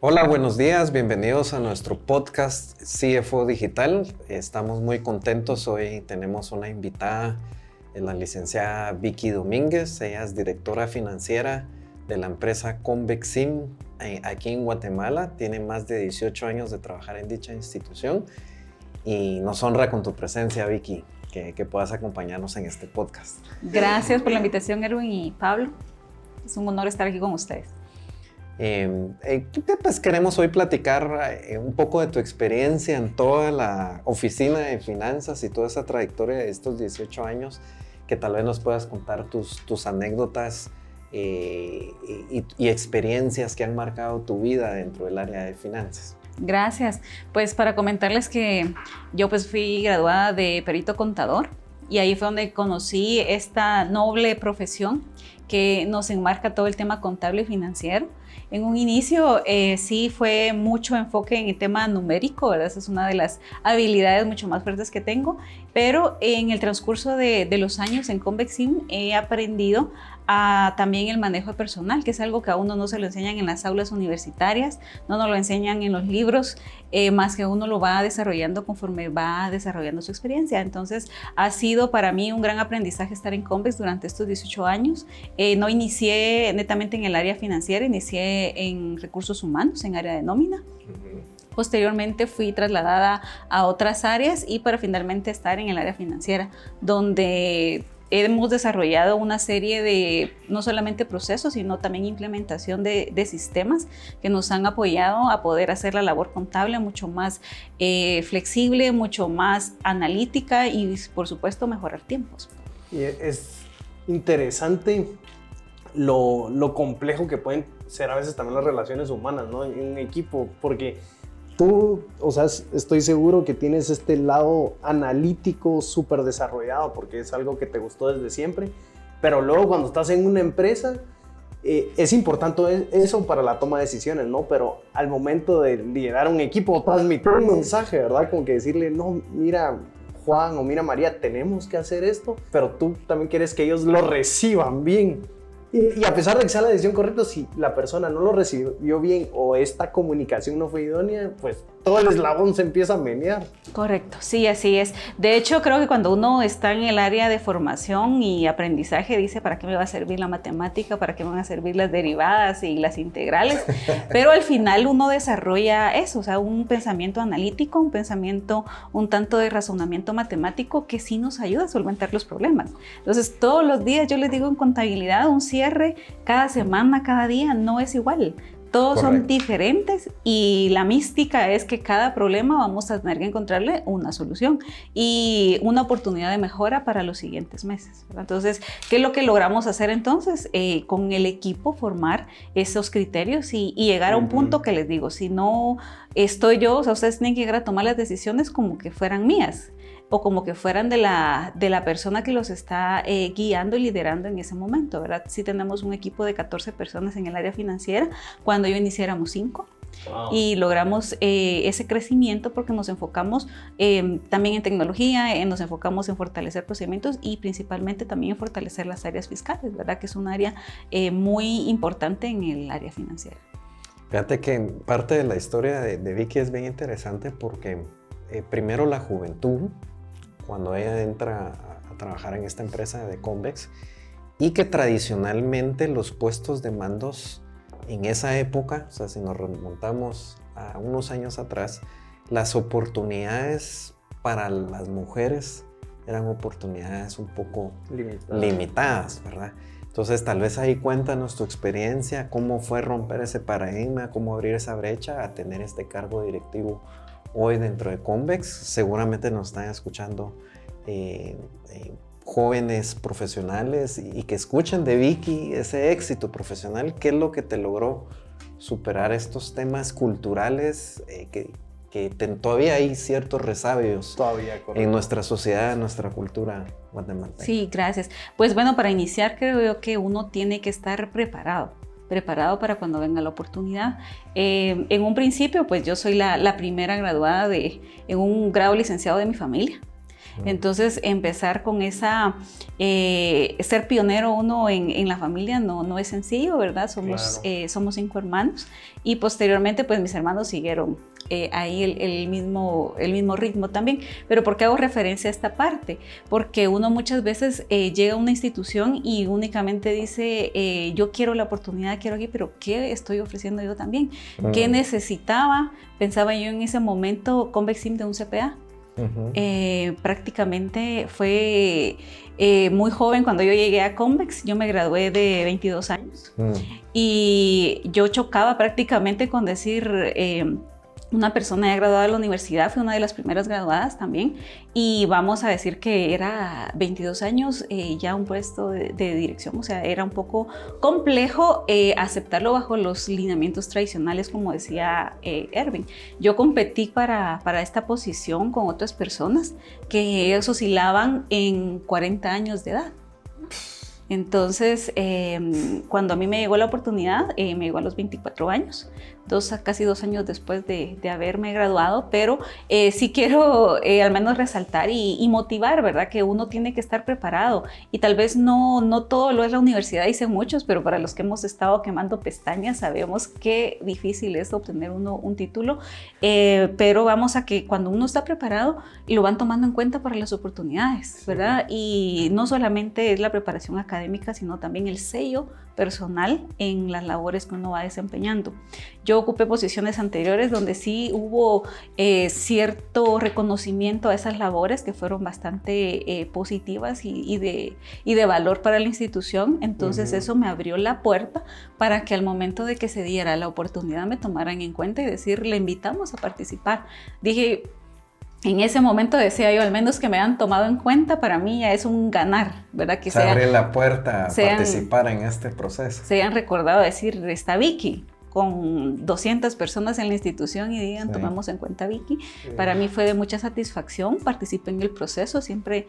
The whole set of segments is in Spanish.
Hola, buenos días, bienvenidos a nuestro podcast CFO Digital. Estamos muy contentos, hoy tenemos una invitada, la licenciada Vicky Domínguez. Ella es directora financiera de la empresa Convexim aquí en Guatemala. Tiene más de 18 años de trabajar en dicha institución y nos honra con tu presencia, Vicky, que puedas acompañarnos en este podcast. Gracias por la invitación, Erwin y Pablo. Es un honor estar aquí con ustedes. Pues queremos hoy platicar un poco de tu experiencia en toda la oficina de finanzas y toda esa trayectoria de estos 18 años, que tal vez nos puedas contar tus anécdotas y experiencias que han marcado tu vida dentro del área de finanzas. Gracias. Pues para comentarles que yo pues fui graduada de perito contador y ahí fue donde conocí esta noble profesión que nos enmarca todo el tema contable y financiero. En un inicio sí fue mucho enfoque en el tema numérico, ¿verdad? Esa es una de las habilidades mucho más fuertes que tengo, pero en el transcurso de los años en Convexim he aprendido también el manejo de personal, que es algo que a uno no se lo enseñan en las aulas universitarias, no nos lo enseñan en los libros, más que uno lo va desarrollando conforme va desarrollando su experiencia. Entonces ha sido para mí un gran aprendizaje estar en Convex durante estos 18 años. No inicié netamente en el área financiera, inicié en recursos humanos, en área de nómina. Posteriormente fui trasladada a otras áreas y para finalmente estar en el área financiera, donde hemos desarrollado una serie de no solamente procesos, sino también implementación de sistemas que nos han apoyado a poder hacer la labor contable mucho más flexible, mucho más analítica y, por supuesto, mejorar tiempos. Y es interesante lo complejo que pueden ser a veces también las relaciones humanas, ¿no? En un equipo, porque tú, o sea, estoy seguro que tienes este lado analítico súper desarrollado porque es algo que te gustó desde siempre, pero luego cuando estás en una empresa es importante eso para la toma de decisiones, ¿no? Pero al momento de liderar un equipo, transmitir un mensaje, ¿verdad? Como que decirle, no, mira Juan o mira María, tenemos que hacer esto, pero tú también quieres que ellos lo reciban bien. Y a pesar de que sea la decisión correcta, si la persona no lo recibió bien o esta comunicación no fue idónea, pues todo el eslabón se empieza a menear. Correcto, sí, así es. De hecho, creo que cuando uno está en el área de formación y aprendizaje, dice, ¿para qué me va a servir la matemática? ¿Para qué me van a servir las derivadas y las integrales? Pero al final uno desarrolla eso, o sea, un pensamiento analítico, un pensamiento un tanto de razonamiento matemático que sí nos ayuda a solventar los problemas. Entonces, todos los días, yo les digo en contabilidad, un cierre cada semana, cada día, no es igual. Todos son diferentes y la mística es que cada problema vamos a tener que encontrarle una solución y una oportunidad de mejora para los siguientes meses, ¿verdad? Entonces, ¿qué es lo que logramos hacer entonces? Con el equipo formar esos criterios y llegar a un punto que les digo, si no estoy yo, o sea, ustedes tienen que llegar a tomar las decisiones como que fueran mías o como que fueran de la persona que los está guiando y liderando en ese momento, ¿verdad? Sí tenemos un equipo de 14 personas en el área financiera, cuando yo inicié éramos 5. Wow. Y logramos ese crecimiento porque nos enfocamos también en tecnología, nos enfocamos en fortalecer procedimientos y principalmente también en fortalecer las áreas fiscales, ¿verdad? Que es un área muy importante en el área financiera. Fíjate que parte de la historia de Vicky es bien interesante porque primero la juventud, cuando ella entra a trabajar en esta empresa de Convex, y que tradicionalmente los puestos de mandos en esa época, o sea, si nos remontamos a unos años atrás, las oportunidades para las mujeres eran oportunidades un poco limitadas, ¿verdad? Entonces, tal vez ahí cuéntanos tu experiencia, cómo fue romper ese paradigma, cómo abrir esa brecha a tener este cargo directivo hoy dentro de Convex. Seguramente nos están escuchando jóvenes profesionales y que escuchen de Vicky ese éxito profesional. ¿Qué es lo que te logró superar estos temas culturales que todavía hay ciertos resabios en nuestra sociedad, en nuestra cultura guatemalteca? Sí, gracias. Pues bueno, para iniciar creo yo que uno tiene que estar preparado para cuando venga la oportunidad. En un principio, pues yo soy la primera graduada en un grado licenciado de mi familia. Entonces, empezar con esa, ser pionero uno en la familia no es sencillo, ¿verdad? Somos 5 hermanos y posteriormente, pues mis hermanos siguieron ahí el mismo ritmo también. Pero ¿por qué hago referencia a esta parte? Porque uno muchas veces llega a una institución y únicamente dice, yo quiero la oportunidad, quiero aquí, pero ¿qué estoy ofreciendo yo también? ¿Qué necesitaba? Pensaba yo en ese momento, Convexim de un CPA. Prácticamente fue muy joven cuando yo llegué a Convex. Yo me gradué de 22 años y yo chocaba prácticamente con decir una persona ya graduada de la universidad, fue una de las primeras graduadas también, y vamos a decir que era 22 años ya un puesto de dirección, o sea, era un poco complejo aceptarlo bajo los lineamientos tradicionales, como decía Erwin. Yo competí para esta posición con otras personas que ellos oscilaban en 40 años de edad. Entonces, cuando a mí me llegó la oportunidad, me llegó a los 24 años, casi 2 años después de haberme graduado, pero sí quiero al menos resaltar y motivar, ¿verdad? Que uno tiene que estar preparado y tal vez no todo lo es la universidad, dicen muchos, pero para los que hemos estado quemando pestañas sabemos qué difícil es obtener un título, pero vamos a que cuando uno está preparado lo van tomando en cuenta para las oportunidades, ¿verdad? Y no solamente es la preparación académica, sino también el sello personal en las labores que uno va desempeñando. Yo ocupé posiciones anteriores donde sí hubo cierto reconocimiento a esas labores que fueron bastante positivas y de valor para la institución. Entonces eso me abrió la puerta para que al momento de que se diera la oportunidad me tomaran en cuenta y decir, le invitamos a participar. Dije, en ese momento decía yo, al menos que me han tomado en cuenta, para mí ya es un ganar, ¿verdad? Que se abre la puerta a participar en este proceso. Se han recordado decir, está Vicky, con 200 personas en la institución y digan, tomamos en cuenta a Vicky. Para mí fue de mucha satisfacción, participé en el proceso, siempre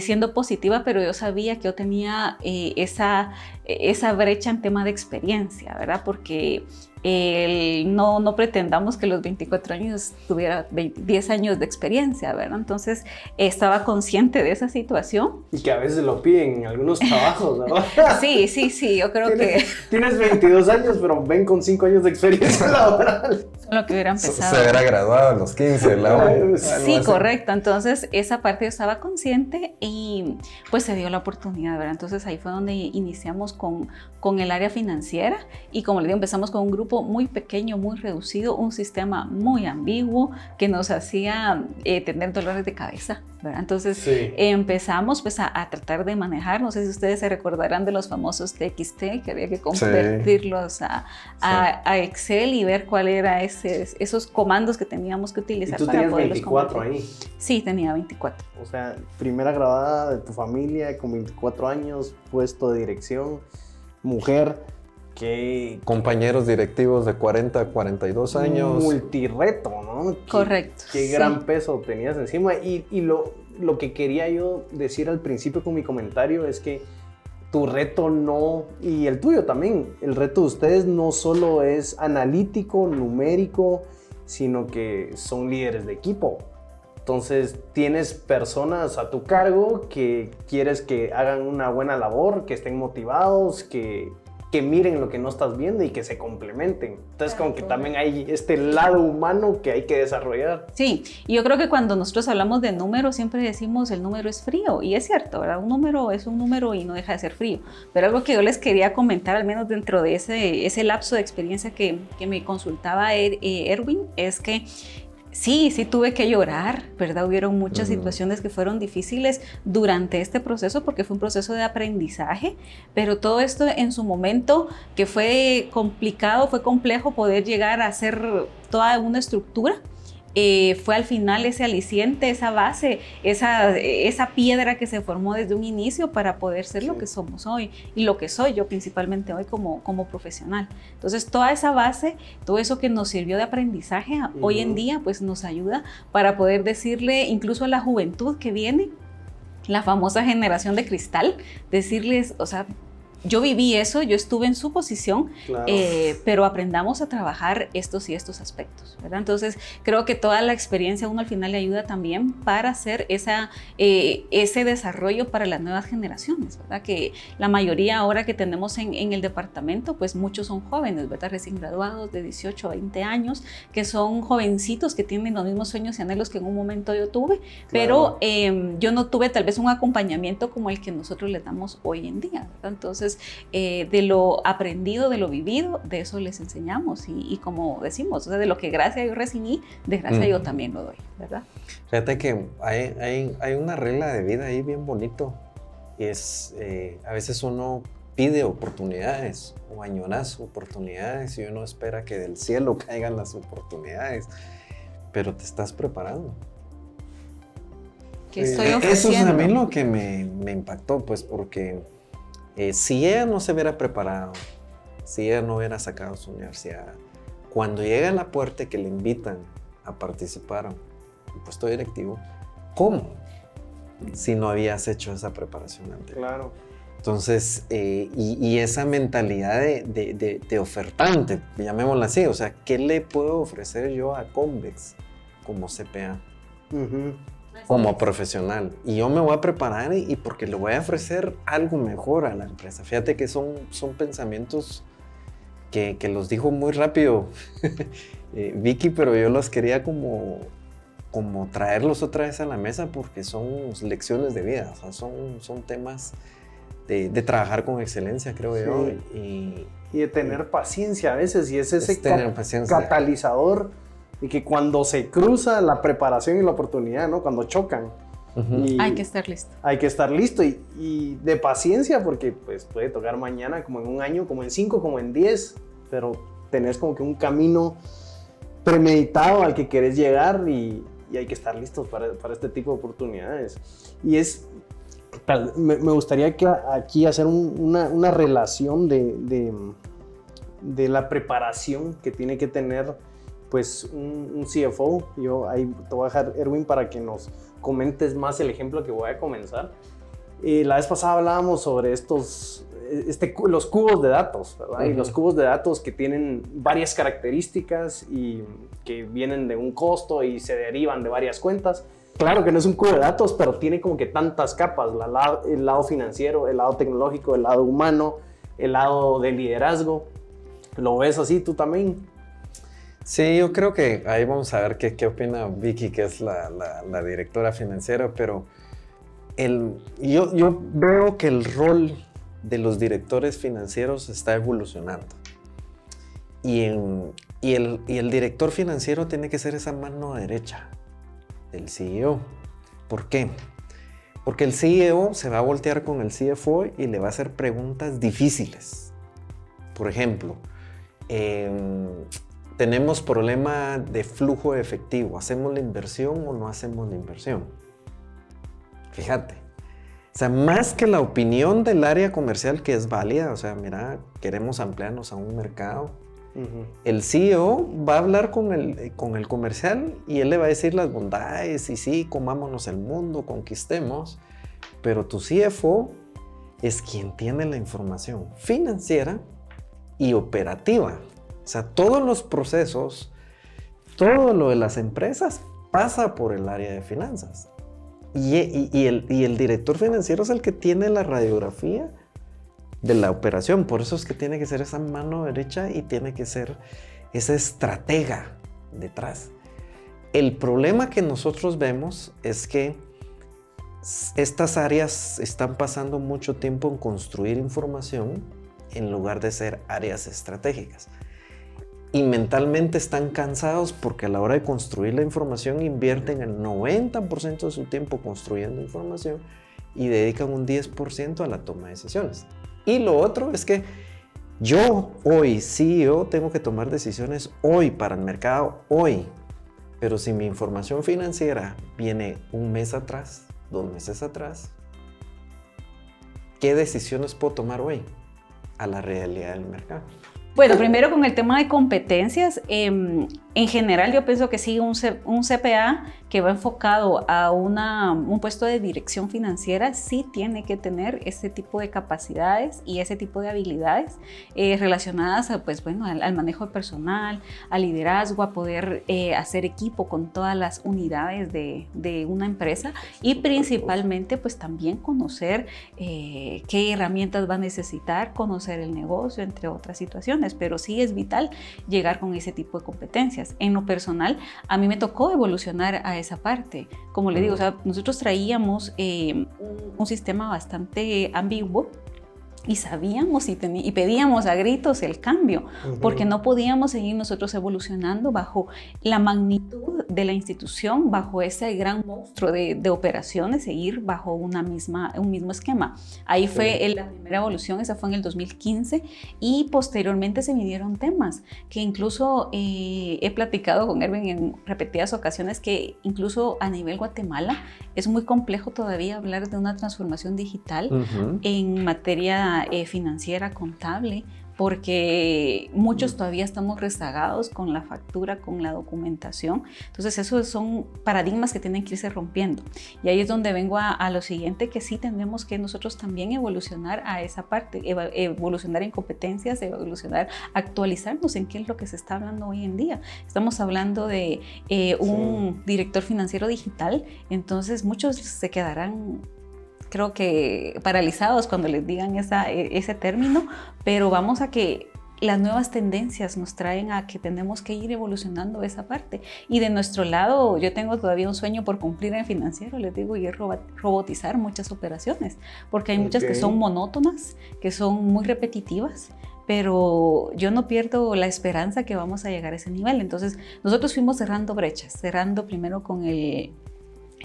siendo positiva, pero yo sabía que yo tenía esa brecha en tema de experiencia, ¿verdad? Porque no pretendamos que los 24 años tuviera 10 años de experiencia, ¿verdad? Entonces estaba consciente de esa situación. Y que a veces lo piden en algunos trabajos, ¿verdad? Sí, yo creo que... Tienes 22 años, pero ven con 5 años de experiencia laboral. Lo que hubiera empezado. Se hubiera graduado a los 15, Sí, correcto. Entonces esa parte yo estaba consciente y pues se dio la oportunidad, ¿verdad? Entonces ahí fue donde iniciamos con el área financiera y como les digo, empezamos con un grupo muy pequeño, muy reducido, un sistema muy ambiguo que nos hacía tener dolores de cabeza, ¿verdad? Entonces empezamos pues a tratar de manejar, no sé si ustedes se recordarán de los famosos TXT que había que convertirlos a Excel y ver cuál era esos comandos que teníamos que utilizar para poderlos convertir. ¿Y tú tenías 24 ahí? Sí, tenía 24. O sea, primera graduada de tu familia con 24 años, puesto de dirección, mujer, que... Compañeros directivos de 40 a 42 años. Multirreto, ¿no? Correcto. Qué gran peso tenías encima. Y lo que quería yo decir al principio con mi comentario es que tu reto no, y el tuyo también, el reto de ustedes no solo es analítico, numérico, sino que son líderes de equipo. Entonces tienes personas a tu cargo que quieres que hagan una buena labor, que estén motivados, que miren lo que no estás viendo y que se complementen. Entonces como que también hay este lado humano que hay que desarrollar. Sí, y yo creo que cuando nosotros hablamos de números siempre decimos el número es frío y es cierto, ¿verdad? Un número es un número y no deja de ser frío. Pero algo que yo les quería comentar, al menos dentro de ese lapso de experiencia que me consultaba Erwin, es que sí tuve que llorar, ¿verdad? Hubieron muchas situaciones que fueron difíciles durante este proceso porque fue un proceso de aprendizaje, pero todo esto en su momento que fue complicado, fue complejo poder llegar a hacer toda una estructura. Fue al final ese aliciente, esa base, esa piedra que se formó desde un inicio para poder ser lo que somos hoy y lo que soy yo principalmente hoy como profesional. Entonces toda esa base, todo eso que nos sirvió de aprendizaje hoy en día pues nos ayuda para poder decirle incluso a la juventud que viene, la famosa generación de cristal, decirles, o sea, yo viví eso, yo estuve en su posición, Claro. pero aprendamos a trabajar estos y estos aspectos, ¿verdad? Entonces, creo que toda la experiencia a uno al final le ayuda también para hacer ese desarrollo para las nuevas generaciones, ¿verdad? Que la mayoría ahora que tenemos en el departamento, pues muchos son jóvenes, ¿verdad? Recién graduados de 18 a 20 años, que son jovencitos que tienen los mismos sueños y anhelos que en un momento yo tuve, pero yo no tuve tal vez un acompañamiento como el que nosotros les damos hoy en día, ¿verdad? Entonces, de lo aprendido, de lo vivido, de eso les enseñamos y como decimos, o sea, de lo que gracia yo recibí, de gracia yo también lo doy, ¿verdad? Fíjate que hay una regla de vida ahí bien bonito y es, a veces uno pide oportunidades o añoras oportunidades y uno espera que del cielo caigan las oportunidades, pero te estás preparando. ¿Qué estoy ofreciendo? Eso es a mí lo que me impactó, pues porque si ella no se hubiera preparado, si ella no hubiera sacado su universidad, cuando llega a la puerta que le invitan a participar en un puesto directivo, ¿cómo? Si no habías hecho esa preparación antes. Claro. Entonces, y esa mentalidad de ofertante, llamémosla así, o sea, ¿qué le puedo ofrecer yo a Convex como CPA? Como profesional, y yo me voy a preparar y porque le voy a ofrecer algo mejor a la empresa. Fíjate que son pensamientos que los dijo muy rápido Vicky, pero yo los quería como traerlos otra vez a la mesa porque son lecciones de vida, o sea, son temas de trabajar con excelencia, creo yo. Y de tener paciencia a veces, y es ese paciencia. Catalizador. Y que cuando se cruza la preparación y la oportunidad, ¿no? Cuando chocan. Hay que estar listo. Hay que estar listo y de paciencia porque pues puede tocar mañana, como en un año, como en 5, como en 10, pero tenés como que un camino premeditado al que querés llegar y hay que estar listos para este tipo de oportunidades. Y me gustaría que aquí hacer una relación de la preparación que tiene que tener pues un CFO. Yo ahí te voy a dejar, Erwin, para que nos comentes más el ejemplo que voy a comenzar. La vez pasada hablábamos sobre los cubos de datos, ¿verdad? Y los cubos de datos que tienen varias características y que vienen de un costo y se derivan de varias cuentas. Claro que no es un cubo de datos, pero tiene como que tantas capas, el lado financiero, el lado tecnológico, el lado humano, el lado de liderazgo. ¿Lo ves así tú también? Sí, yo creo que ahí vamos a ver qué opina Vicky, que es la directora financiera, pero yo veo que el rol de los directores financieros está evolucionando. Y el director financiero tiene que ser esa mano derecha del CEO. ¿Por qué? Porque el CEO se va a voltear con el CFO y le va a hacer preguntas difíciles. Por ejemplo, tenemos problema de flujo de efectivo. ¿Hacemos la inversión o no hacemos la inversión? Fíjate. O sea, más que la opinión del área comercial, que es válida, o sea, mira, queremos ampliarnos a un mercado. El CEO va a hablar con el comercial y él le va a decir las bondades y sí, comámonos el mundo, conquistemos. Pero tu CFO es quien tiene la información financiera y operativa. O sea, todos los procesos, todo lo de las empresas pasa por el área de finanzas. Y el director financiero es el que tiene la radiografía de la operación. Por eso es que tiene que ser esa mano derecha y tiene que ser esa estratega detrás. El problema que nosotros vemos es que estas áreas están pasando mucho tiempo en construir información en lugar de ser áreas estratégicas. Y mentalmente están cansados porque a la hora de construir la información invierten el 90% de su tiempo construyendo información y dedican un 10% a la toma de decisiones. Y lo otro es que yo hoy, CEO, tengo que tomar decisiones hoy para el mercado, hoy. Pero si mi información financiera viene un mes atrás, 2 meses atrás, ¿qué decisiones puedo tomar hoy a la realidad del mercado? Bueno, primero con el tema de competencias, en general yo pienso que sí, un CPA que va enfocado a un puesto de dirección financiera, sí tiene que tener ese tipo de capacidades y ese tipo de habilidades relacionadas a, pues, bueno, al manejo de personal, al liderazgo, a poder hacer equipo con todas las unidades de una empresa y principalmente pues también conocer qué herramientas va a necesitar, conocer el negocio, entre otras situaciones, pero sí es vital llegar con ese tipo de competencias. En lo personal, a mí me tocó evolucionar a esa parte. Como le digo, o sea, nosotros traíamos un sistema bastante ambiguo y sabíamos y pedíamos a gritos el cambio, porque no podíamos seguir nosotros evolucionando bajo la magnitud de la institución, bajo ese gran monstruo de operaciones, seguir bajo un mismo esquema. Ahí fue la primera evolución, esa fue en el 2015, y posteriormente se vinieron temas que incluso he platicado con Erwin en repetidas ocasiones, que incluso a nivel Guatemala es muy complejo todavía hablar de una transformación digital en materia financiera, contable, porque muchos todavía estamos rezagados con la factura, con la documentación. Entonces esos son paradigmas que tienen que irse rompiendo. Y ahí es donde vengo a lo siguiente, que sí tenemos que nosotros también evolucionar a esa parte, evolucionar en competencias, evolucionar, actualizarnos en qué es lo que se está hablando hoy en día. Estamos hablando de un director financiero digital, entonces muchos se quedarán, creo que paralizados cuando les digan ese término, pero vamos a que las nuevas tendencias nos traen a que tenemos que ir evolucionando esa parte. Y de nuestro lado, yo tengo todavía un sueño por cumplir en financiero, les digo, y es robotizar muchas operaciones, porque hay muchas que son monótonas, que son muy repetitivas, pero yo no pierdo la esperanza que vamos a llegar a ese nivel. Entonces, nosotros fuimos cerrando brechas, cerrando primero con el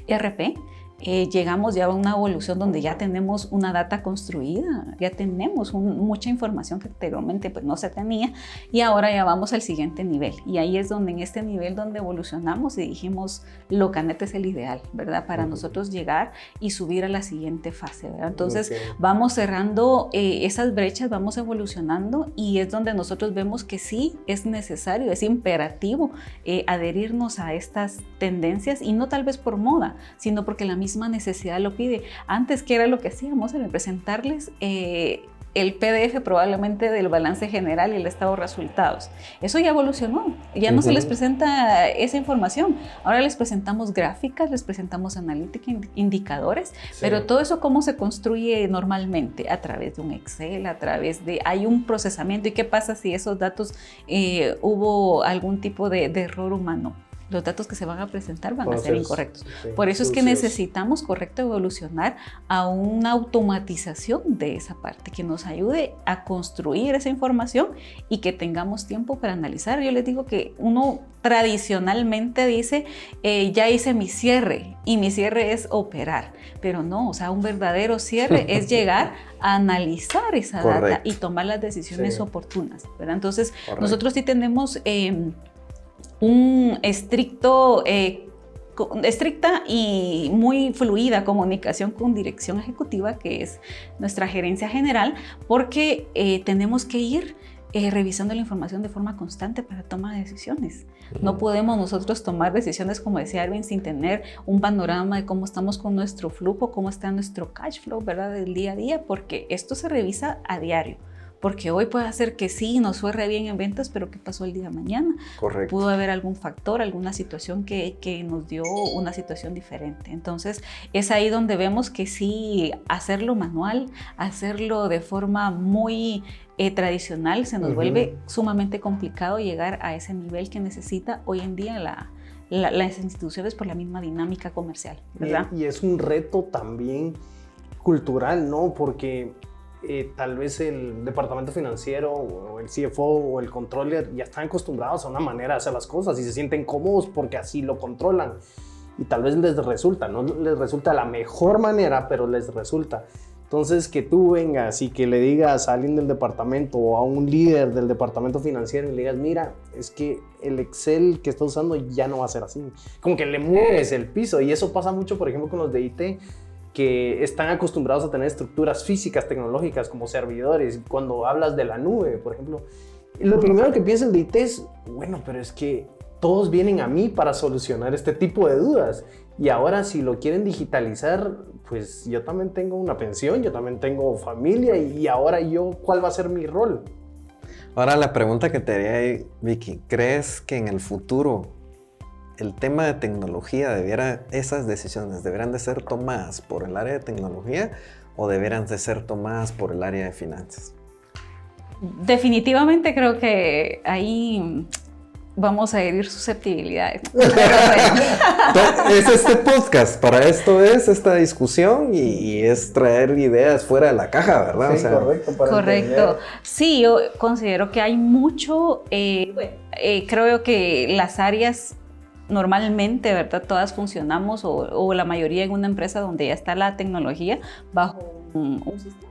ERP. Llegamos ya a una evolución donde ya tenemos una data construida, ya tenemos mucha información que anteriormente pues no se tenía, y ahora ya vamos al siguiente nivel, y ahí es donde en este nivel donde evolucionamos y dijimos Locanet es el ideal, ¿verdad? Para nosotros llegar y subir a la siguiente fase, ¿verdad? Entonces vamos cerrando esas brechas, vamos evolucionando, y es donde nosotros vemos que sí es necesario, es imperativo adherirnos a estas tendencias, y no tal vez por moda, sino porque la misma necesidad lo pide. Antes, ¿qué era lo que hacíamos? Era presentarles el PDF probablemente del balance general y el estado de resultados. Eso ya evolucionó, ya no se les presenta esa información. Ahora les presentamos gráficas, les presentamos analítica, indicadores, pero todo eso ¿cómo se construye normalmente? A través de un Excel, a través de... Hay un procesamiento, ¿y qué pasa si esos datos hubo algún tipo de error humano? Los datos que se van a presentar van a ser incorrectos. Por eso es que necesitamos, evolucionar a una automatización de esa parte que nos ayude a construir esa información y que tengamos tiempo para analizar. Yo les digo que uno tradicionalmente dice, ya hice mi cierre, y mi cierre es operar, pero no, o sea, un verdadero cierre es llegar a analizar esa data y tomar las decisiones oportunas, ¿verdad? Entonces, nosotros sí tenemos un estricta y muy fluida comunicación con dirección ejecutiva, que es nuestra gerencia general, porque tenemos que ir revisando la información de forma constante para toma de decisiones. No podemos nosotros tomar decisiones, como decía Erwin, sin tener un panorama de cómo estamos con nuestro flujo, cómo está nuestro cash flow, ¿verdad? Del día a día, porque esto se revisa a diario. Porque hoy puede ser que sí, nos fue re bien en ventas, pero ¿qué pasó el día de mañana? Correcto. Pudo haber algún factor, alguna situación que nos dio una situación diferente. Entonces, es ahí donde vemos que sí, hacerlo manual, hacerlo de forma muy tradicional, se nos vuelve sumamente complicado llegar a ese nivel que necesita hoy en día las instituciones por la misma dinámica comercial, ¿verdad? Y es un reto también cultural, ¿no? Porque tal vez el departamento financiero o el CFO o el controller ya están acostumbrados a una manera de hacer las cosas y se sienten cómodos porque así lo controlan, y tal vez les resulta, no les resulta la mejor manera, pero les resulta. Entonces, que tú vengas y que le digas a alguien del departamento o a un líder del departamento financiero y le digas, mira, es que el Excel que está usando ya no va a ser así, como que le mueves el piso. Y eso pasa mucho, por ejemplo, con los de IT, que están acostumbrados a tener estructuras físicas, tecnológicas, como servidores. Cuando hablas de la nube, por ejemplo, lo primero que piensa el de IT es, bueno, pero es que todos vienen a mí para solucionar este tipo de dudas. Y ahora si lo quieren digitalizar, pues yo también tengo una pensión, yo también tengo familia y ahora yo, ¿cuál va a ser mi rol? Ahora la pregunta que te haría, Vicky, ¿crees que en el futuro el tema de tecnología esas decisiones deberán de ser tomadas por el área de tecnología o deberán de ser tomadas por el área de finanzas? Definitivamente creo que ahí vamos a herir susceptibilidades. Es este podcast, para esto es esta discusión y es traer ideas fuera de la caja, ¿verdad? Sí, correcto. Correcto. Sí, yo considero que hay mucho, creo que las áreas normalmente, ¿verdad? Todas funcionamos o la mayoría en una empresa donde ya está la tecnología bajo un sistema.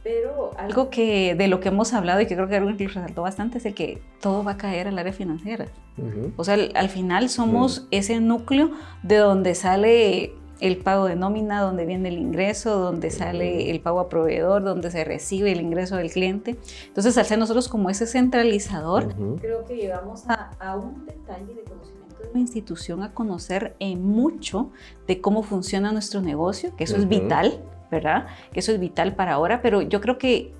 Pero algo de lo que hemos hablado y que creo que algo que resaltó bastante es el que todo va a caer al área financiera. Uh-huh. O sea, al final somos ese núcleo de donde sale el pago de nómina, donde viene el ingreso, donde sale el pago a proveedor, donde se recibe el ingreso del cliente. Entonces, al ser nosotros como ese centralizador, creo que llegamos a un detalle de conocimiento de la institución, a conocer mucho de cómo funciona nuestro negocio, que eso es vital, ¿verdad? Que eso es vital para ahora, pero yo creo que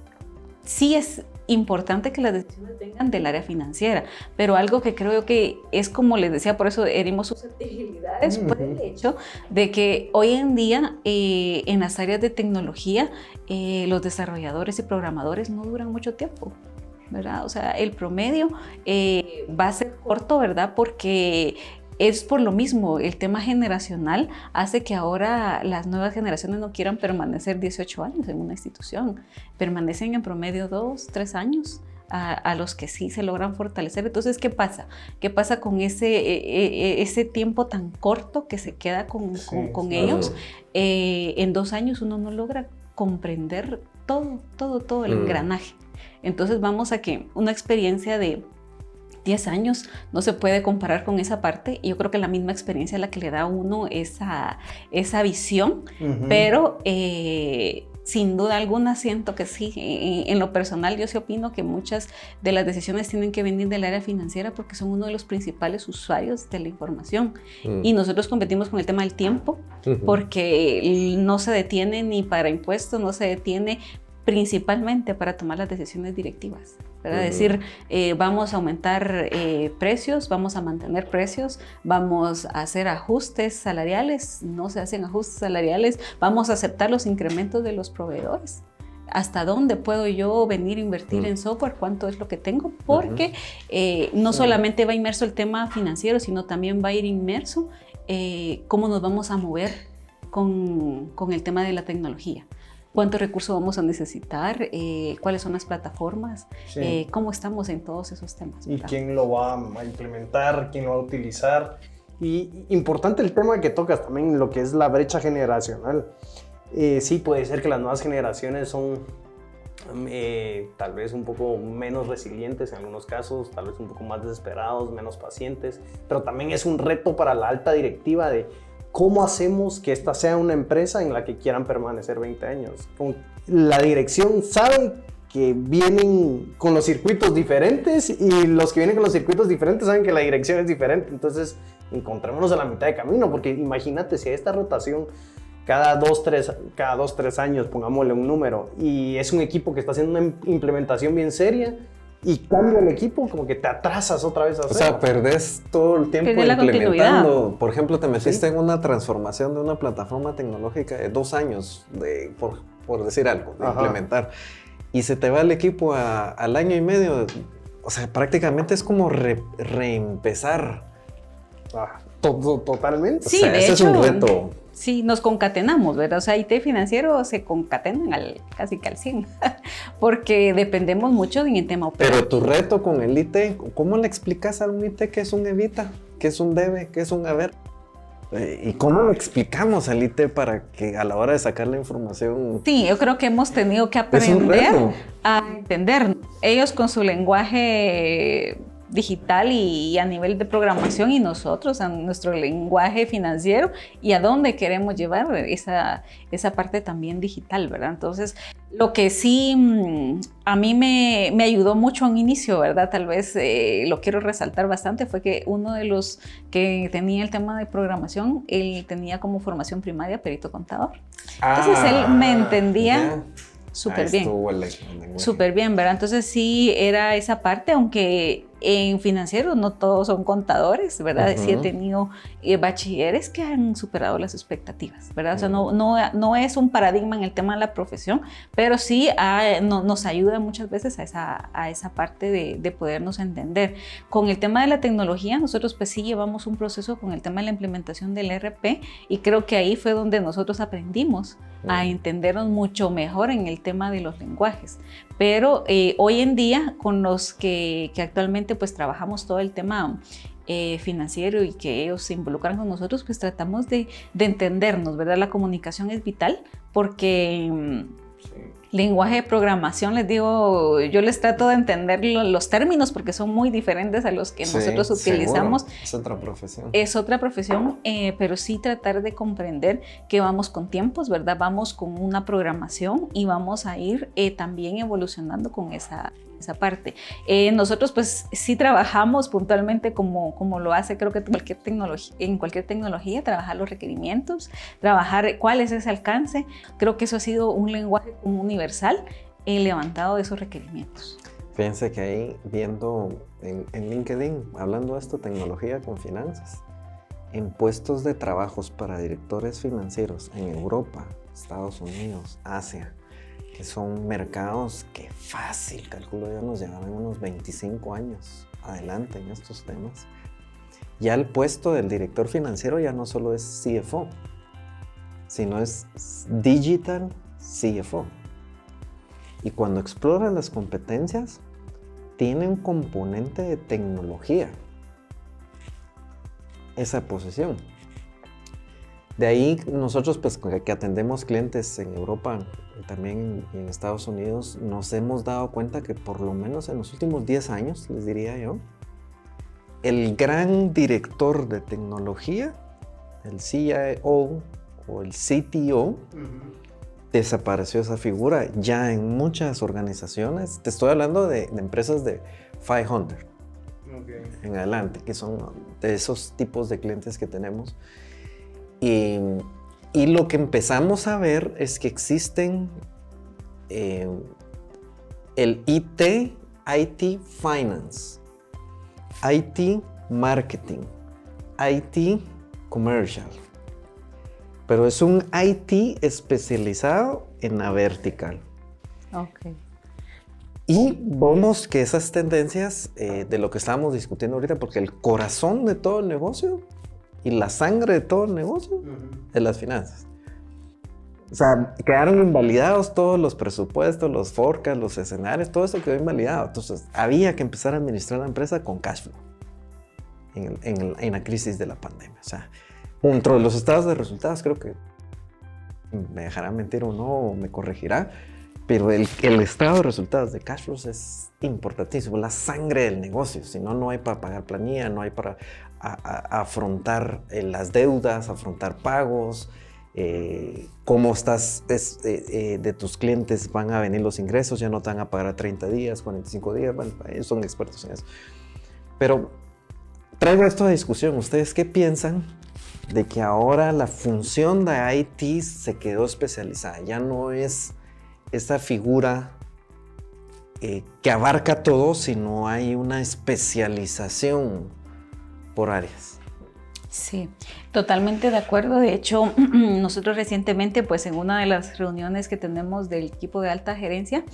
sí es importante que las decisiones vengan del área financiera, pero algo que creo que es, como les decía, por eso herimos susceptibilidades, por el hecho de que hoy en día en las áreas de tecnología los desarrolladores y programadores no duran mucho tiempo, ¿verdad? O sea, el promedio va a ser corto, ¿verdad? Porque es por lo mismo, el tema generacional hace que ahora las nuevas generaciones no quieran permanecer 18 años en una institución, permanecen en promedio 2, 3 años a los que sí se logran fortalecer. Entonces, ¿qué pasa? ¿Qué pasa con ese tiempo tan corto que se queda con ellos? En 2 años uno no logra comprender todo el engranaje. Entonces vamos a que una experiencia de 10 años no se puede comparar con esa parte, y yo creo que la misma experiencia es la que le da a uno esa visión, pero sin duda alguna siento que sí, en lo personal yo sí opino que muchas de las decisiones tienen que venir del área financiera porque son uno de los principales usuarios de la información y nosotros competimos con el tema del tiempo porque no se detiene ni para impuestos, no se detiene principalmente para tomar las decisiones directivas, ¿verdad? Es decir, vamos a aumentar precios, vamos a mantener precios, vamos a hacer ajustes salariales, no se hacen ajustes salariales, vamos a aceptar los incrementos de los proveedores. ¿Hasta dónde puedo yo venir a invertir en software? ¿Cuánto es lo que tengo? Porque no solamente va inmerso el tema financiero, sino también va a ir inmerso cómo nos vamos a mover con el tema de la tecnología. ¿Cuántos recursos vamos a necesitar? ¿Cuáles son las plataformas? ¿Cómo estamos en todos esos temas? ¿Y quién lo va a implementar? ¿Quién lo va a utilizar? Y importante el tema que tocas también, lo que es la brecha generacional. Sí, puede ser que las nuevas generaciones son tal vez un poco menos resilientes en algunos casos, tal vez un poco más desesperados, menos pacientes, pero también es un reto para la alta directiva de ¿cómo hacemos que esta sea una empresa en la que quieran permanecer 20 años? La dirección sabe que vienen con los circuitos diferentes y los que vienen con los circuitos diferentes saben que la dirección es diferente. Entonces, encontrémonos a la mitad de camino, porque imagínate si esta rotación cada 2-3 años, pongámosle un número, y es un equipo que está haciendo una implementación bien seria, y cambia el equipo, como que te atrasas otra vez a hacerlo. O sea, perdés todo el tiempo implementando. Por ejemplo, te metiste en una transformación de una plataforma tecnológica de 2 años, por decir algo, de implementar. Y se te va el equipo al año y medio. O sea, prácticamente es como reempezar. Totalmente. Sí, o sea, de ese hecho, es un reto. Sí, nos concatenamos, ¿verdad? O sea, IT financiero se concatenan casi que al 100, porque dependemos mucho en el tema operativo. Pero tu reto con el IT, ¿cómo le explicas a un IT qué es un evita, qué es un debe, qué es un haber? ¿Y cómo lo explicamos al IT para que a la hora de sacar la información? Sí, yo creo que hemos tenido que aprender a entender. Ellos con su lenguaje digital y a nivel de programación, y nosotros a nuestro lenguaje financiero y a dónde queremos llevar esa parte también digital, ¿verdad? Entonces, Lo que sí a mí me ayudó mucho a un inicio, ¿verdad? Tal vez lo quiero resaltar bastante, fue que uno de los que tenía el tema de programación, él tenía como formación primaria perito contador. Entonces él me entendía súper bien. Súper bien, ¿verdad? Entonces sí era esa parte, aunque en financiero no todos son contadores, ¿verdad? Sí he tenido bachilleres que han superado las expectativas, ¿verdad? O sea, no es un paradigma en el tema de la profesión, pero sí nos ayuda muchas veces a esa parte de podernos entender. Con el tema de la tecnología, nosotros pues sí llevamos un proceso con el tema de la implementación del ERP y creo que ahí fue donde nosotros aprendimos a entendernos mucho mejor en el tema de los lenguajes. Pero hoy en día, con los que actualmente pues trabajamos todo el tema financiero y que ellos se involucran con nosotros, pues tratamos de entendernos, ¿verdad? La comunicación es vital porque lenguaje de programación, les digo, yo les trato de entender los términos porque son muy diferentes a los que nosotros utilizamos. Seguro. Es otra profesión. Es otra profesión, pero sí tratar de comprender que vamos con tiempos, ¿verdad? Vamos con una programación y vamos a ir también evolucionando con esa parte. Nosotros pues sí trabajamos puntualmente como lo hace creo que en cualquier tecnología, trabajar los requerimientos, trabajar cuál es ese alcance. Creo que eso ha sido un lenguaje universal levantado de esos requerimientos. Fíjense que ahí viendo en LinkedIn, hablando de esto, tecnología con finanzas, en puestos de trabajos para directores financieros en Europa, Estados Unidos, Asia, que son mercados que fácil, calculo yo, nos llevarán unos 25 años adelante en estos temas. Ya el puesto del director financiero ya no solo es CFO, sino es Digital CFO. Y cuando exploran las competencias, tiene un componente de tecnología esa posición. De ahí nosotros pues que atendemos clientes en Europa y también en Estados Unidos, nos hemos dado cuenta que por lo menos en los últimos 10 años, les diría yo, el gran director de tecnología, el CIO o el CTO, desapareció esa figura ya en muchas organizaciones. Te estoy hablando de empresas de 500 en adelante, que son de esos tipos de clientes que tenemos. Y lo que empezamos a ver es que existen el IT Finance, IT Marketing, IT Commercial. Pero es un IT especializado en la vertical. Okay. Y vemos que esas tendencias de lo que estábamos discutiendo ahorita, porque el corazón de todo el negocio y la sangre de todo el negocio es las finanzas. O sea, quedaron invalidados todos los presupuestos, los forecasts, los escenarios, todo eso quedó invalidado. Entonces, había que empezar a administrar la empresa con cash flow en la crisis de la pandemia. O sea, dentro de los estados de resultados, creo que me dejará mentir o no, o me corregirá, pero el estado de resultados de cash flows es importantísimo, la sangre del negocio. Si no, no hay para pagar planilla, no hay para afrontar las deudas, afrontar pagos, cómo estás de tus clientes, van a venir los ingresos, ya no te van a pagar a 30 días, 45 días, bueno, ellos son expertos en eso. Pero traigo esto a discusión, ¿ustedes qué piensan de que ahora la función de IT se quedó especializada? Ya no es esa figura que abarca todo, sino hay una especialización por áreas. Sí, totalmente de acuerdo. De hecho, nosotros recientemente, pues en una de las reuniones que tenemos del equipo de alta gerencia,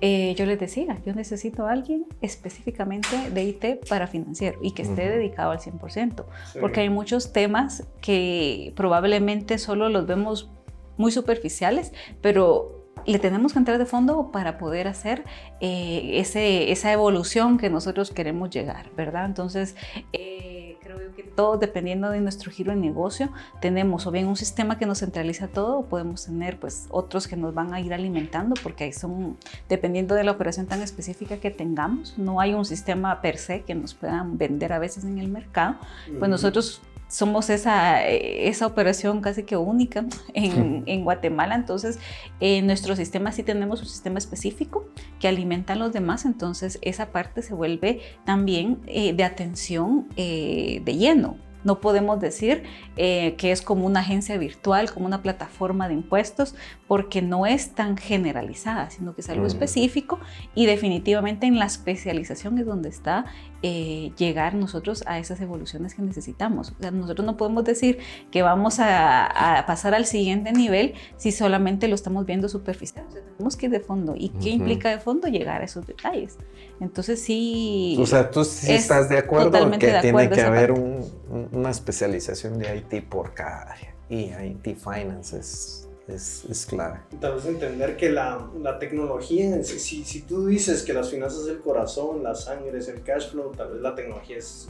yo les decía, yo necesito a alguien específicamente de IT para financiero y que esté dedicado al 100%, porque hay muchos temas que probablemente solo los vemos muy superficiales, pero le tenemos que entrar de fondo para poder hacer esa evolución que nosotros queremos llegar, ¿verdad? Entonces, creo que todos, dependiendo de nuestro giro de negocio, tenemos o bien un sistema que nos centraliza todo, o podemos tener pues otros que nos van a ir alimentando, porque ahí son, dependiendo de la operación tan específica que tengamos, no hay un sistema per se que nos puedan vender a veces en el mercado. Pues nosotros somos esa operación casi que única en Guatemala. Entonces, en nuestro sistema sí tenemos un sistema específico que alimenta a los demás, entonces esa parte se vuelve también de atención de lleno. No podemos decir que es como una agencia virtual, como una plataforma de impuestos, porque no es tan generalizada, sino que es algo específico, y definitivamente en la especialización es donde está llegar nosotros a esas evoluciones que necesitamos. O sea, nosotros no podemos decir que vamos a pasar al siguiente nivel si solamente lo estamos viendo superficial. O sea, tenemos que ir de fondo. ¿Y qué implica de fondo? Llegar a esos detalles. Entonces sí... O sea, tú sí estás de acuerdo que tiene que haber una especialización de IT por cada área, y IT Finance es clara. Tal vez entender que la tecnología, si tú dices que las finanzas es el corazón, la sangre es el cash flow, tal vez la tecnología es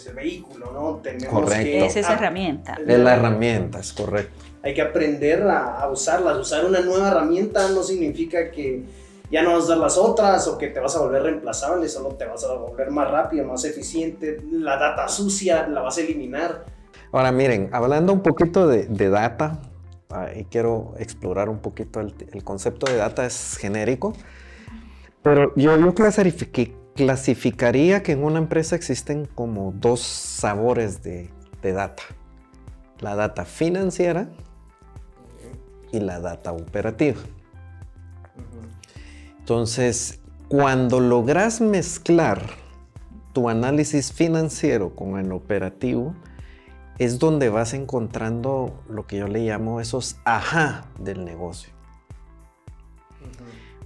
el vehículo, ¿no? Correcto. Es esa herramienta. Es la herramienta, es correcto. Hay que aprender a usarlas. Usar una nueva herramienta no significa que ya no vas a dar las otras o que te vas a volver reemplazable, solo te vas a volver más rápido, más eficiente. La data sucia la vas a eliminar. Ahora miren, hablando un poquito de data, y quiero explorar un poquito el concepto de data, es genérico, pero yo clasificaría que en una empresa existen como dos sabores de data: la data financiera y la data operativa. Entonces, cuando logras mezclar tu análisis financiero con el operativo, es donde vas encontrando lo que yo le llamo esos ajá del negocio.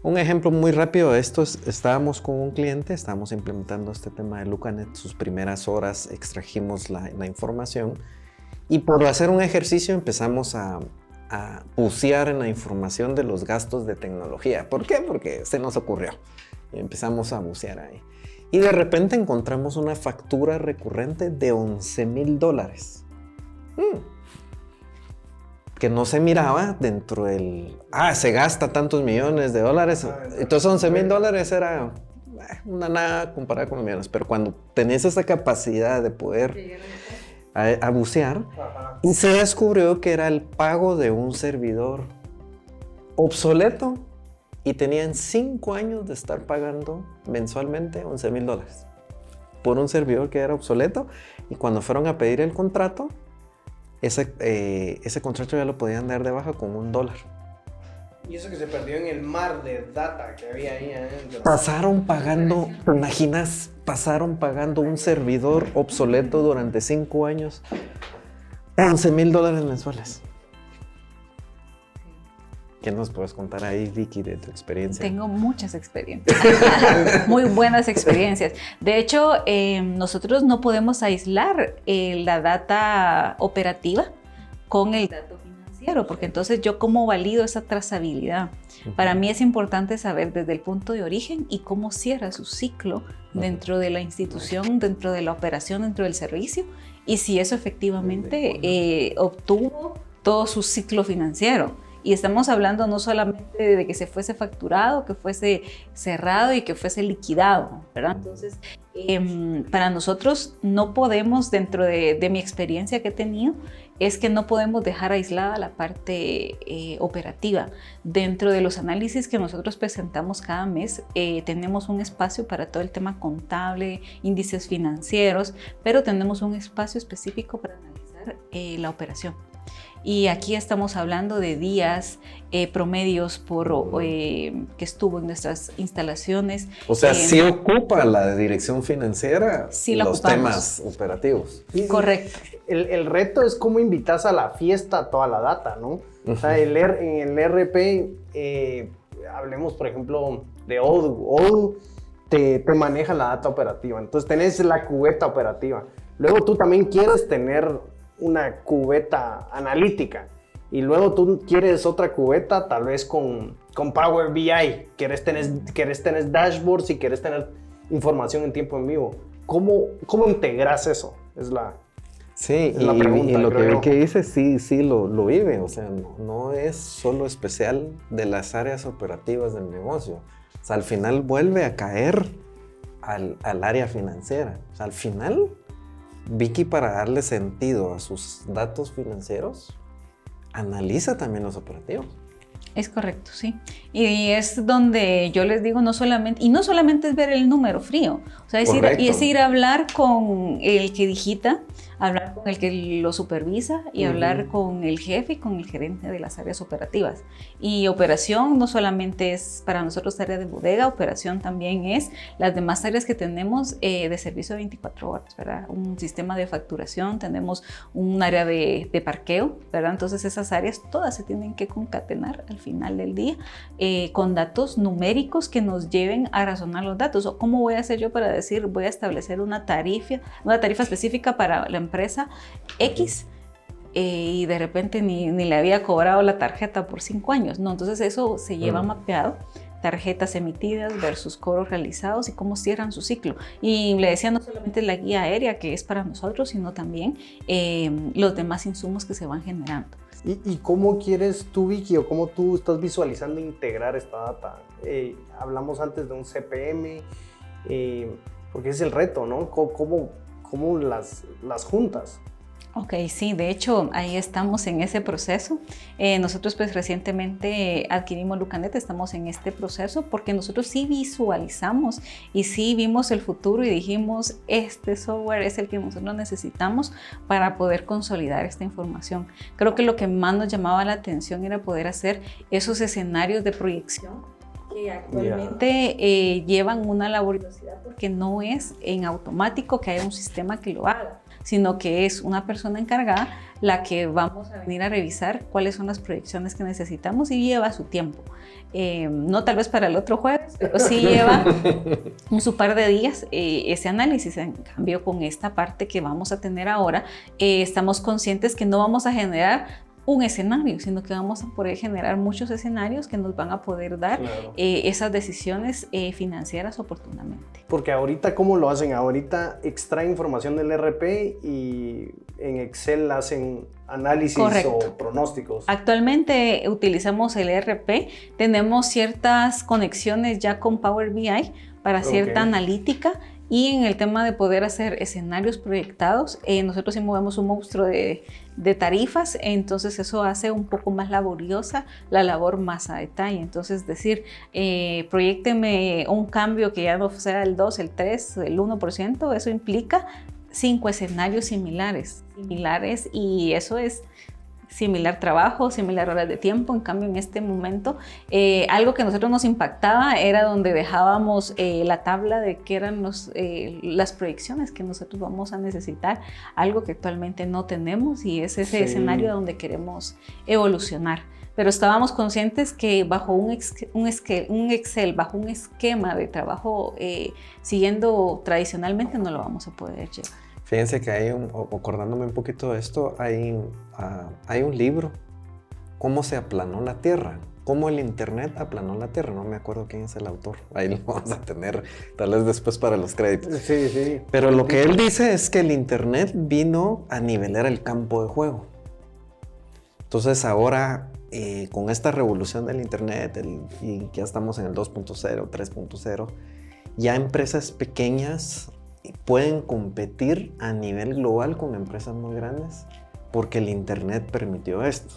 Un ejemplo muy rápido de esto es, estábamos con un cliente, estábamos implementando este tema de LucaNet, sus primeras horas extrajimos la información, y por hacer un ejercicio empezamos a bucear en la información de los gastos de tecnología. ¿Por qué? Porque se nos ocurrió. Y empezamos a bucear ahí. Y de repente encontramos una factura recurrente de $11,000. Que no se miraba dentro del... se gasta tantos millones de dólares. Entonces $11,000 era una nada comparada con los millones. Pero cuando tenés esa capacidad de poder a bucear, y se descubrió que era el pago de un servidor obsoleto, y tenían 5 años de estar pagando mensualmente $11,000 por un servidor que era obsoleto, y cuando fueron a pedir el contrato, ese contrato ya lo podían dar de baja con $1. Y eso que se perdió en el mar de data que había ahí adentro. Pasaron pagando, ¿te imaginas? Pasaron pagando un servidor obsoleto durante 5 años, $11,000 mensuales. ¿Qué nos puedes contar ahí, Vicky, de tu experiencia? Tengo muchas experiencias, muy buenas experiencias. De hecho, nosotros no podemos aislar la data operativa con el dato financiero, porque entonces yo cómo valido esa trazabilidad. Para mí es importante saber desde el punto de origen y cómo cierra su ciclo dentro de la institución, dentro de la operación, dentro del servicio, y si eso efectivamente obtuvo todo su ciclo financiero. Y estamos hablando no solamente de que se fuese facturado, que fuese cerrado y que fuese liquidado, ¿verdad? Entonces, para nosotros no podemos, dentro de mi experiencia que he tenido, es que no podemos dejar aislada la parte operativa. Dentro de los análisis que nosotros presentamos cada mes, tenemos un espacio para todo el tema contable, índices financieros, pero tenemos un espacio específico para analizar la operación. Y aquí estamos hablando de días promedios que estuvo en nuestras instalaciones. O sea, sí ocupa la dirección financiera los temas operativos. Correcto. El reto es cómo invitas a la fiesta toda la data, ¿no? O sea, en el ERP, hablemos por ejemplo de Odoo. Odoo te maneja la data operativa. Entonces tenés la cubeta operativa. Luego tú también quieres tener una cubeta analítica, y luego tú quieres otra cubeta tal vez con Power BI, quieres tener dashboards y quieres tener información en tiempo en vivo. ¿Cómo integras eso? Sí, Es la pregunta, y lo que creo vi yo. que dice, sí lo vive, o sea, no es solo especial de las áreas operativas del negocio, o sea, al final vuelve a caer al área financiera, o sea, al final, Vicky, para darle sentido a sus datos financieros, analiza también los operativos. Es correcto, sí. Y es donde yo les digo, no solamente es ver el número frío, o sea, es ir a hablar con el que digita, hablar con el que lo supervisa y hablar con el jefe y con el gerente de las áreas operativas. Y operación no solamente es para nosotros área de bodega, operación también es las demás áreas que tenemos de servicio de 24 horas, ¿verdad? Un sistema de facturación, tenemos un área de parqueo, ¿verdad? Entonces esas áreas todas se tienen que concatenar al final del día con datos numéricos que nos lleven a razonar los datos. O ¿cómo voy a hacer yo para decir, voy a establecer una tarifa específica para la empresa X y de repente ni le había cobrado la tarjeta por 5 años? No, entonces eso se lleva mapeado, tarjetas emitidas versus cobros realizados y cómo cierran su ciclo. Y le decía, no solamente la guía aérea que es para nosotros, sino también los demás insumos que se van generando. ¿Y cómo quieres tú, Vicky, o cómo tú estás visualizando integrar esta data? Hablamos antes de un CPM, porque es el reto, ¿no? ¿Cómo las juntas? Ok, sí, de hecho ahí estamos en ese proceso. Nosotros pues recientemente adquirimos Lucanet, estamos en este proceso porque nosotros sí visualizamos y sí vimos el futuro y dijimos, este software es el que nosotros necesitamos para poder consolidar esta información. Creo que lo que más nos llamaba la atención era poder hacer esos escenarios de proyección que actualmente llevan una laboriosidad porque no es en automático que haya un sistema que lo haga, sino que es una persona encargada la que vamos a venir a revisar cuáles son las proyecciones que necesitamos y lleva su tiempo. No tal vez para el otro jueves, pero sí lleva su par de días ese análisis. En cambio, con esta parte que vamos a tener ahora, estamos conscientes que no vamos a generar un escenario, sino que vamos a poder generar muchos escenarios que nos van a poder dar esas decisiones financieras oportunamente. Porque ahorita, ¿cómo lo hacen? Ahorita extraen información del ERP y en Excel hacen análisis o pronósticos. Actualmente utilizamos el ERP, tenemos ciertas conexiones ya con Power BI para cierta analítica. Y en el tema de poder hacer escenarios proyectados, nosotros sí movemos un monstruo de tarifas, entonces eso hace un poco más laboriosa la labor más a detalle. Entonces decir, proyécteme un cambio que ya no sea el 2, el 3, el 1%, eso implica 5 escenarios similares y eso es similar trabajo, similar horas de tiempo. En cambio, en este momento, algo que a nosotros nos impactaba era donde dejábamos la tabla de qué eran las proyecciones que nosotros vamos a necesitar, algo que actualmente no tenemos y es ese escenario donde queremos evolucionar. Pero estábamos conscientes que bajo un Excel, bajo un esquema de trabajo siguiendo tradicionalmente, no lo vamos a poder llevar. Fíjense que acordándome un poquito de esto, hay un libro, ¿Cómo se aplanó la Tierra? ¿Cómo el Internet aplanó la Tierra? No me acuerdo quién es el autor. Ahí lo vamos a tener tal vez después para los créditos. Sí. Pero lo que él dice es que el Internet vino a nivelar el campo de juego. Entonces ahora, con esta revolución del Internet, y ya estamos en el 2.0, 3.0, ya empresas pequeñas pueden competir a nivel global con empresas muy grandes porque el Internet permitió esto.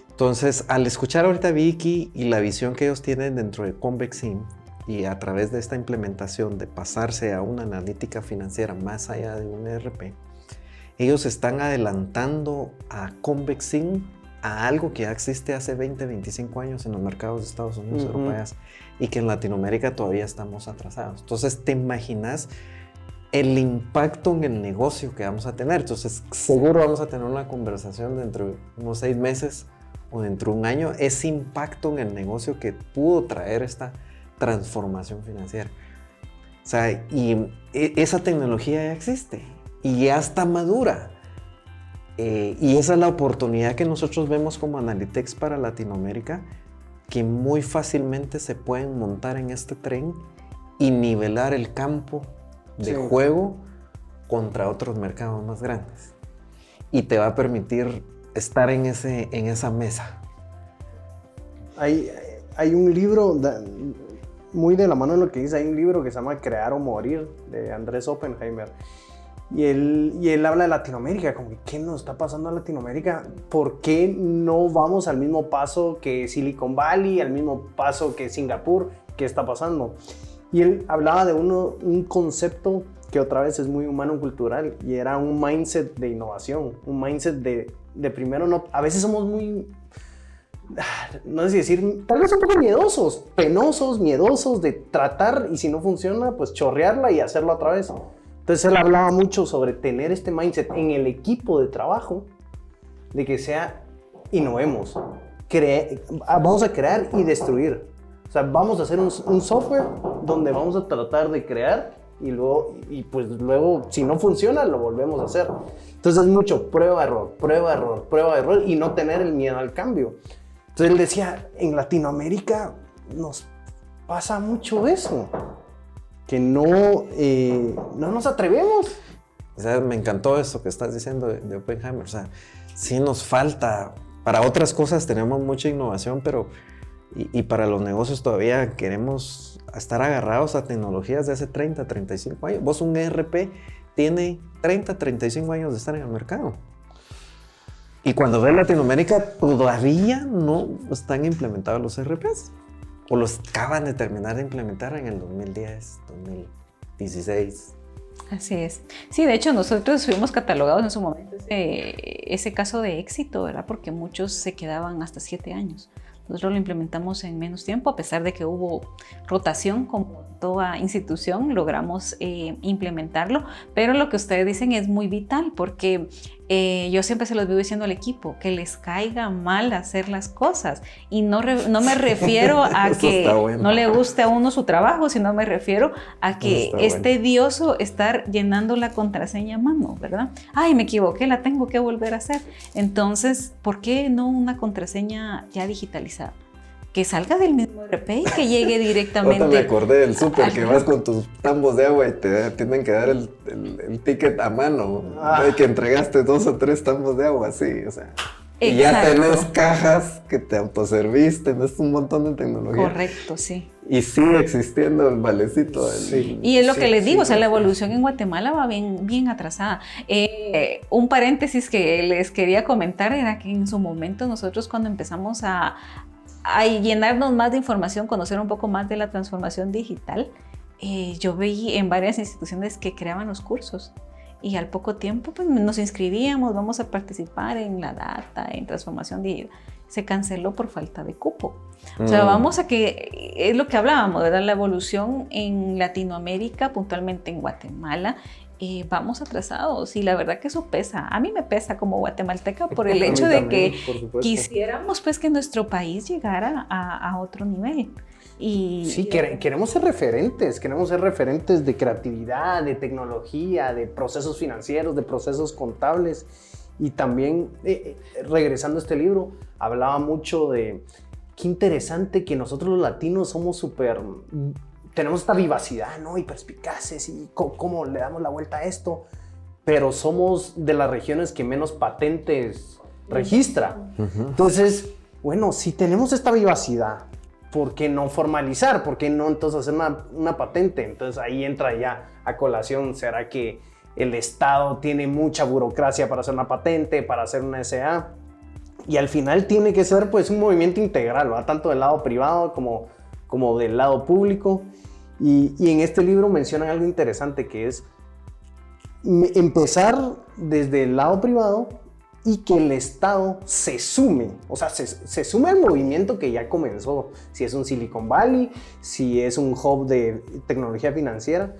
Entonces, al escuchar ahorita a Vicky y la visión que ellos tienen dentro de Convexim y a través de esta implementación de pasarse a una analítica financiera más allá de un ERP, ellos están adelantando a Convexim a algo que ya existe hace 20, 25 años en los mercados de Estados Unidos, europeos, y que en Latinoamérica todavía estamos atrasados. Entonces, ¿te imaginas el impacto en el negocio que vamos a tener? Entonces, seguro vamos a tener una conversación dentro de unos 6 meses o dentro de un año, ese impacto en el negocio que pudo traer esta transformación financiera. O sea, y esa tecnología ya existe y ya está madura. Y esa es la oportunidad que nosotros vemos como Analytex para Latinoamérica, que muy fácilmente se pueden montar en este tren y nivelar el campo de juego contra otros mercados más grandes. Y te va a permitir estar en esa mesa. Hay un libro, muy de la mano de lo que dice, hay un libro que se llama Crear o Morir, de Andrés Oppenheimer. Y él habla de Latinoamérica, como que ¿qué nos está pasando a Latinoamérica? ¿Por qué no vamos al mismo paso que Silicon Valley, al mismo paso que Singapur? ¿Qué está pasando? Y él hablaba de un concepto que otra vez es muy humano-cultural, y era un mindset de innovación, un mindset de primero no... A veces somos muy... no sé si decir, tal vez un poco miedosos, penosos, miedosos de tratar, y si no funciona, pues chorrearla y hacerlo otra vez. Entonces él hablaba mucho sobre tener este mindset en el equipo de trabajo, de que sea, innovemos, vamos a crear y destruir. O sea, vamos a hacer un software donde vamos a tratar de crear y pues luego, si no funciona, lo volvemos a hacer. Entonces es mucho prueba, error y no tener el miedo al cambio. Entonces él decía, en Latinoamérica nos pasa mucho eso, que no nos atrevemos. O sea, me encantó eso que estás diciendo de Oppenheimer. O sea, sí nos falta. Para otras cosas tenemos mucha innovación, pero y para los negocios todavía queremos estar agarrados a tecnologías de hace 30, 35 años. Vos, un ERP tiene 30, 35 años de estar en el mercado. Y cuando ves Latinoamérica, todavía no están implementados los ERPs. O los acaban de terminar de implementar en el 2010, 2016. Así es. Sí, de hecho nosotros fuimos catalogados en su momento ese caso de éxito, ¿verdad? Porque muchos se quedaban hasta 7 años. Nosotros lo implementamos en menos tiempo, a pesar de que hubo rotación, como toda institución, logramos implementarlo. Pero lo que ustedes dicen es muy vital, porque yo siempre se los vivo diciendo al equipo, que les caiga mal hacer las cosas. Y no me refiero a que no le guste a uno su trabajo, sino me refiero a que es tedioso estar llenando la contraseña a mano, ¿verdad? Ay, me equivoqué, la tengo que volver a hacer. Entonces, ¿por qué no una contraseña ya digitalizada? Que salga del mismo ERP y que llegue directamente. Ahorita me acordé del súper que vas con tus tambos de agua y te tienen que dar el ticket a mano. De que entregaste 2 o 3 tambos de agua, sí, o sea. Y ya tenés cajas que te autoservís, tenés un montón de tecnología. Correcto, sí. Y sigue existiendo el valecito. Sí. Y es lo que les digo, o sea, la evolución en Guatemala va bien atrasada. Un paréntesis que les quería comentar era que en su momento nosotros, cuando empezamos a llenarnos más de información, conocer un poco más de la transformación digital, yo veía en varias instituciones que creaban los cursos. Y al poco tiempo pues, nos inscribíamos, vamos a participar en la data, en transformación digital. Se canceló por falta de cupo. O sea, vamos a que, es lo que hablábamos, ¿verdad? La evolución en Latinoamérica, puntualmente en Guatemala, vamos atrasados. Y la verdad que eso pesa. A mí me pesa como guatemalteca por el hecho de que quisiéramos pues que nuestro país llegara a otro nivel. Sí, queremos ser referentes de creatividad, de tecnología, de procesos financieros, de procesos contables. Y también, regresando a este libro, hablaba mucho de qué interesante que nosotros los latinos somos tenemos esta vivacidad, ¿no? Y perspicaces, y cómo le damos la vuelta a esto, pero somos de las regiones que menos patentes registra. Entonces, bueno, si tenemos esta vivacidad, ¿por qué no formalizar? ¿Por qué no entonces hacer una patente? Entonces ahí entra ya a colación, ¿será que el Estado tiene mucha burocracia para hacer una patente, para hacer una SA? Y al final tiene que ser pues un movimiento integral, ¿verdad? Tanto del lado privado como del lado público. Y en este libro mencionan algo interesante, que es empezar desde el lado privado y que el Estado se sume, o sea, se sume al movimiento que ya comenzó, si es un Silicon Valley, si es un hub de tecnología financiera,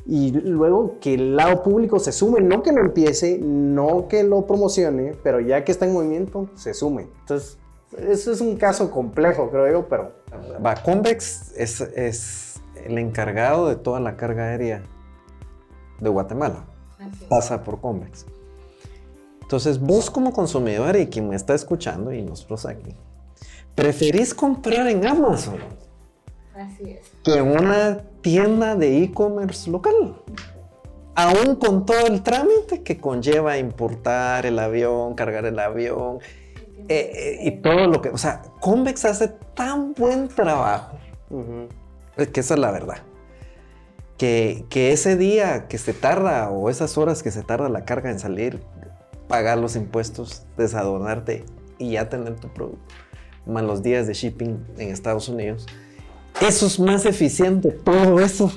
y luego que el lado público se sume, no que lo empiece, no que lo promocione, pero ya que está en movimiento, se sume. Entonces, eso es un caso complejo, creo yo, pero... Convex es el encargado de toda la carga aérea de Guatemala. Pasa por Convex. Entonces, vos como consumidor y quien me está escuchando y nosotros aquí, ¿preferís comprar en Amazon? Así es. Que en una tienda de e-commerce local? aún con todo el trámite que conlleva importar el avión, cargar el avión, y todo lo que, o sea, Convex hace tan buen trabajo, que esa es la verdad, que ese día que se tarda o esas horas que se tarda la carga en salir, pagar los impuestos, desadonarte y ya tener tu producto, más los días de shipping en Estados Unidos, eso es más eficiente, todo eso.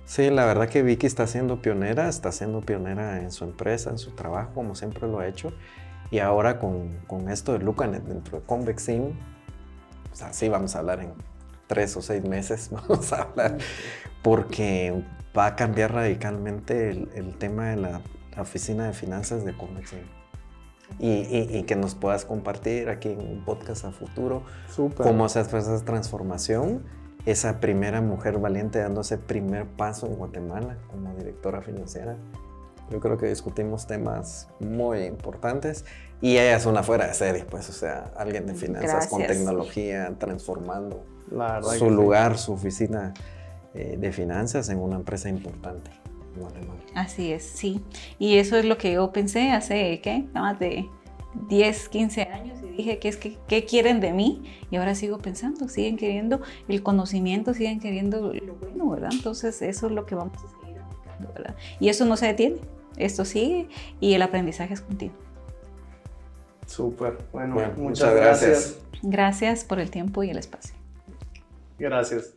Sí, la verdad que Vicky está siendo pionera en su empresa, en su trabajo, como siempre lo ha hecho. Y ahora con esto de LucaNet dentro de Convexin, o sea, sí vamos a hablar en 3 o 6 meses, vamos a hablar, porque va a cambiar radicalmente el tema de la oficina de finanzas de Convexin. Y que nos puedas compartir aquí en un podcast a futuro. Súper. Cómo se hace esa transformación, esa primera mujer valiente dando ese primer paso en Guatemala como directora financiera. Yo creo que discutimos temas muy importantes y ella es una fuera de serie, pues, o sea, alguien de finanzas con tecnología, transformando su lugar, su oficina de finanzas en una empresa importante en Guatemala. Así es, sí. Y eso es lo que yo pensé hace, ¿qué? Más de 10, 15 años y dije, ¿qué quieren de mí? Y ahora sigo pensando, siguen queriendo el conocimiento, siguen queriendo lo bueno, ¿verdad? Entonces eso es lo que vamos a seguir aplicando, ¿verdad? Y eso no se detiene, esto sigue y el aprendizaje es continuo. Súper, bueno, muchas gracias. Gracias por el tiempo y el espacio. Gracias.